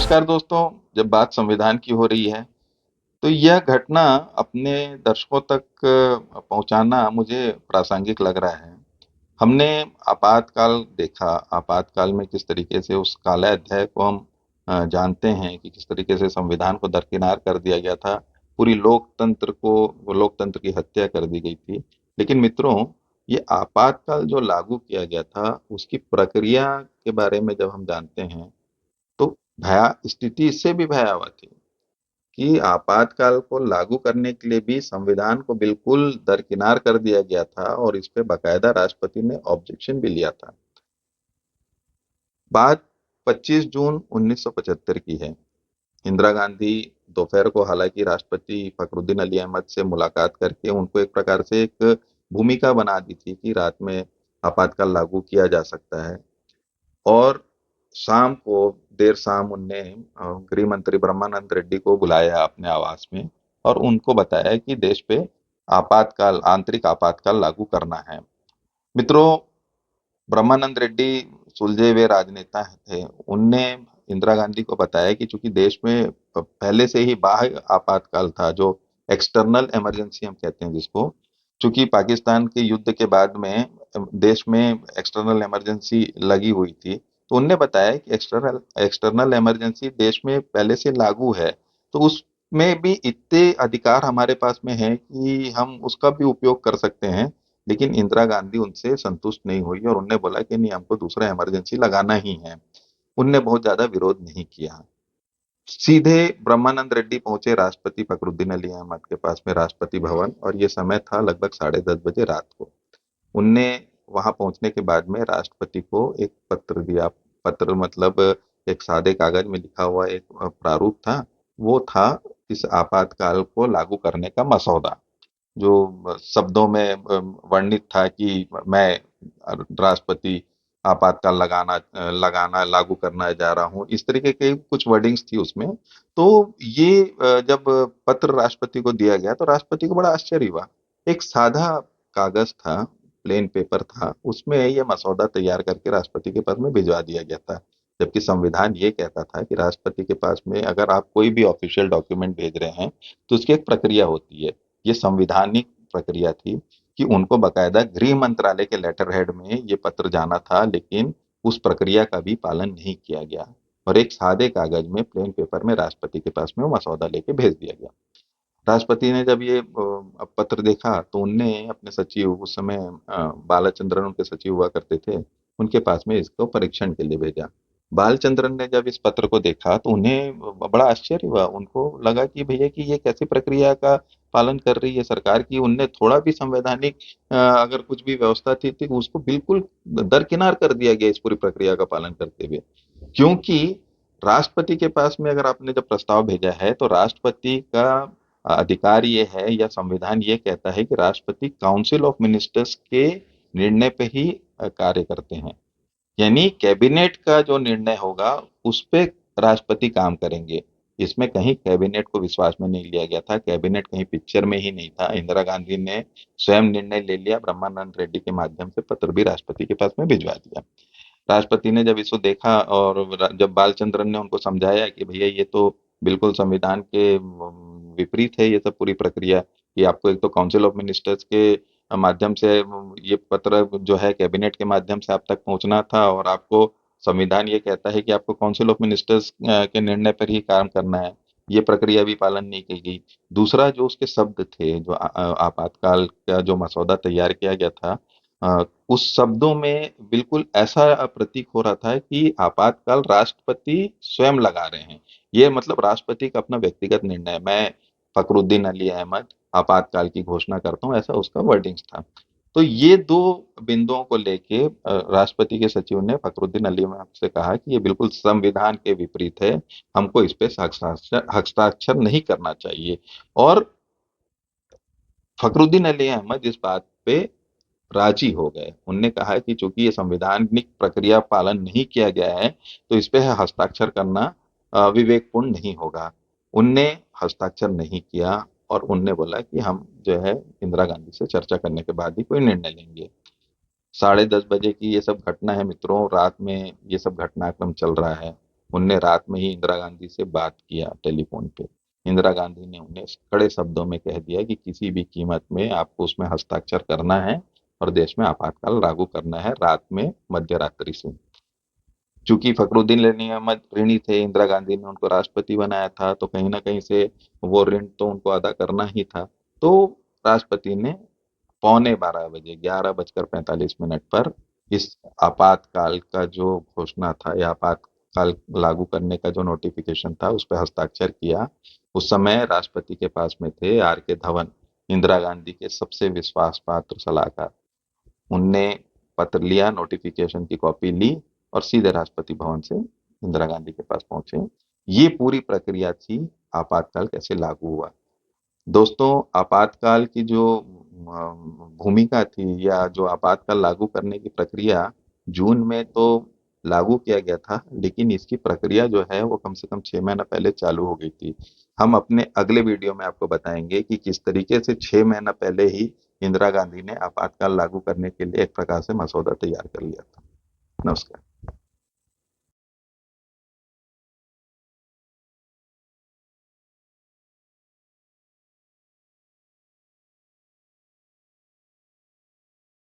नमस्कार दोस्तों। जब बात संविधान की हो रही है तो यह घटना अपने दर्शकों तक पहुंचाना मुझे प्रासंगिक लग रहा है। हमने आपातकाल देखा। आपातकाल में किस तरीके से उस काले अध्याय को हम जानते हैं कि किस तरीके से संविधान को दरकिनार कर दिया गया था। पूरी लोकतंत्र की हत्या कर दी गई थी। लेकिन मित्रों, ये आपातकाल जो लागू किया गया था उसकी प्रक्रिया के बारे में जब हम जानते हैं तो भया स्थिति इससे भी भयावह थी कि आपातकाल को लागू करने के लिए भी संविधान को बिल्कुल दरकिनार कर दिया गया था और इस पे बाकायदा राष्ट्रपति ने ऑब्जेक्शन भी लिया था। बात 25 जून 1975 की है। इंदिरा गांधी दोपहर को हालांकि राष्ट्रपति फखरुद्दीन अली अहमद से मुलाकात करके उनको एक प्रकार से एक भूमिका बना दी थी कि रात में आपातकाल लागू किया जा सकता है। और शाम को देर शाम उनने गृह मंत्री ब्रह्मानंद रेड्डी को बुलाया अपने आवास में और उनको बताया कि देश पे आंतरिक आपातकाल लागू करना है। मित्रों, ब्रह्मानंद रेड्डी सुलझे हुए राजनेता थे। उनने इंदिरा गांधी को बताया कि चूंकि देश में पहले से ही बाह्य आपातकाल था, जो एक्सटर्नल इमरजेंसी हम कहते हैं जिसको, चूंकि पाकिस्तान के युद्ध के बाद में देश में एक्सटर्नल इमरजेंसी लगी हुई थी, तो उनने बताया कि एक्सटर्नल एक्सटर्नल इमरजेंसी देश में पहले से लागू है, तो उसमें भी इतने अधिकार हमारे पास में है कि हम उसका भी उपयोग कर सकते हैं। लेकिन इंदिरा गांधी उनसे संतुष्ट नहीं हुई और उनने बोला कि नहीं, हमको दूसरा इमरजेंसी लगाना ही है। उनने बहुत ज्यादा विरोध नहीं किया। सीधे ब्रह्मानंद रेड्डी पहुंचे राष्ट्रपति फखरुद्दीन अली अहमद के पास में राष्ट्रपति भवन, और ये समय था लगभग 10:30 बजे रात को। उनने वहां पहुंचने के बाद में राष्ट्रपति को एक पत्र दिया। पत्र मतलब एक सादे कागज में लिखा हुआ एक प्रारूप था। वो था इस आपातकाल को लागू करने का मसौदा, जो शब्दों में वर्णित था कि मैं राष्ट्रपति आपातकाल लगाना लागू करना जा रहा हूँ। इस तरीके के कुछ वर्डिंग्स थी उसमें। तो ये जब पत्र राष्ट्रपति को दिया गया तो राष्ट्रपति को बड़ा आश्चर्य हुआ। एक साधा कागज था, प्लेन पेपर था, उसमें ये मसौदा तैयार करके राष्ट्रपति के पास में भिजवा दिया गया था। जबकि संविधान ये कहता था कि राष्ट्रपति के पास में अगर आप कोई भी ऑफिशियल डॉक्यूमेंट भेज रहे हैं तो उसकी एक प्रक्रिया होती है। ये संवैधानिक प्रक्रिया थी कि उनको बकायदा गृह मंत्रालय के लेटर हेड में ये पत्र जाना था, लेकिन उस प्रक्रिया का भी पालन नहीं किया गया और एक सादे कागज में, प्लेन पेपर में राष्ट्रपति के पास में वो मसौदा लेके भेज दिया गया। राष्ट्रपति ने जब ये पत्र देखा तो उनने अपने सचिव, उस समय बालाचंद्रन उनके सचिव हुआ करते थे, उनके पास में इसको परीक्षण के लिए भेजा। बालचंद्रन ने जब इस पत्र को देखा तो उन्हें बड़ा आश्चर्य हुआ। उनको लगा कि भैया कि ये कैसी प्रक्रिया का पालन कर रही है सरकार की। उनने थोड़ा भी संवैधानिक अगर कुछ भी व्यवस्था थी तो उसको बिल्कुल दरकिनार कर दिया गया इस पूरी प्रक्रिया का पालन करते हुए। क्योंकि राष्ट्रपति के पास में अगर आपने जब प्रस्ताव भेजा है तो राष्ट्रपति का अधिकार ये है, या संविधान ये कहता है कि राष्ट्रपति काउंसिल ऑफ मिनिस्टर्स के निर्णय पे ही कार्य करते हैं। यानी कैबिनेट का जो निर्णय होगा उस पे राष्ट्रपति काम करेंगे। इसमें कहीं कैबिनेट को विश्वास में नहीं लिया गया था। कैबिनेट कहीं पिक्चर में ही नहीं था। इंदिरा गांधी ने स्वयं निर्णय ले लिया, ब्रह्मानंद रेड्डी के माध्यम से पत्र भी राष्ट्रपति के पास में भिजवा दिया। राष्ट्रपति ने जब इसको देखा और जब बालचंद्रन ने उनको समझाया कि भैया ये तो बिल्कुल संविधान के विपरीत है ये सब पूरी प्रक्रिया, कि आपको एक तो काउंसिल ऑफ मिनिस्टर्स के माध्यम से ये पत्र जो है कैबिनेट के माध्यम से आप तक पहुंचना था, और आपको संविधान ये कहता है कि आपको काउंसिल ऑफ मिनिस्टर्स के निर्णय पर ही काम करना है। ये प्रक्रिया भी पालन नहीं की गई। दूसरा, जो उसके शब्द थे, जो आपातकाल का जो मसौदा तैयार किया गया था, उस शब्दों में बिल्कुल ऐसा प्रतीक हो रहा था कि आपातकाल राष्ट्रपति स्वयं लगा रहे हैं। ये मतलब राष्ट्रपति का अपना व्यक्तिगत निर्णय, मैं फखरुद्दीन अली अहमद आपातकाल की घोषणा करता हूँ, ऐसा उसका वर्डिंग्स था। तो ये दो बिंदुओं को लेके राष्ट्रपति के सचिव ने फखरुद्दीन अली अहमद से कहा कि ये बिल्कुल संविधान के विपरीत है, हमको इस पे हस्ताक्षर हस्ताक्षर नहीं करना चाहिए। और फखरुद्दीन अली अहमद इस बात पे राजी हो गए। उनने कहा कि चूंकि ये संवैधानिक प्रक्रिया पालन नहीं किया गया है तो इस पे हस्ताक्षर करना विवेकपूर्ण नहीं होगा। उनने हस्ताक्षर नहीं किया और उनने बोला कि हम जो है इंदिरा गांधी से चर्चा करने के बाद ही कोई निर्णय लेंगे। 10:30 बजे की ये सब घटना है मित्रों, रात में ये सब घटनाक्रम चल रहा है। उनने रात में ही इंदिरा गांधी से बात किया टेलीफोन पे। इंदिरा गांधी ने उन्हें कड़े शब्दों में कह दिया कि किसी भी कीमत में आपको उसमें हस्ताक्षर करना है और देश में आपातकाल लागू करना है, रात में मध्य रात्रि से। चूंकि फखरुद्दीन अहमद ऋणी थे, इंदिरा गांधी ने उनको राष्ट्रपति बनाया था, तो कहीं ना कहीं से वो ऋण तो उनको अदा करना ही था। तो राष्ट्रपति ने 11:45 बजे, 11:45 पर इस आपातकाल का जो घोषणा था या आपातकाल लागू करने का जो नोटिफिकेशन था उस पर हस्ताक्षर किया। उस समय राष्ट्रपति के पास में थे आर के धवन, इंदिरा गांधी के सबसे विश्वास पात्र सलाहकार। उनने पत्र लिया, नोटिफिकेशन की कॉपी ली और सीधे राष्ट्रपति भवन से इंदिरा गांधी के पास पहुंचे। ये पूरी प्रक्रिया थी, आपातकाल कैसे लागू हुआ। दोस्तों, आपातकाल की जो भूमिका थी या जो आपातकाल लागू करने की प्रक्रिया जून में तो लागू किया गया था, लेकिन इसकी प्रक्रिया जो है वो कम से कम 6 महीना पहले चालू हो गई थी। हम अपने अगले वीडियो में आपको बताएंगे कि किस तरीके से 6 महीना पहले ही इंदिरा गांधी ने आपातकाल लागू करने के लिए एक प्रकार से मसौदा तैयार कर लिया था। नमस्कार।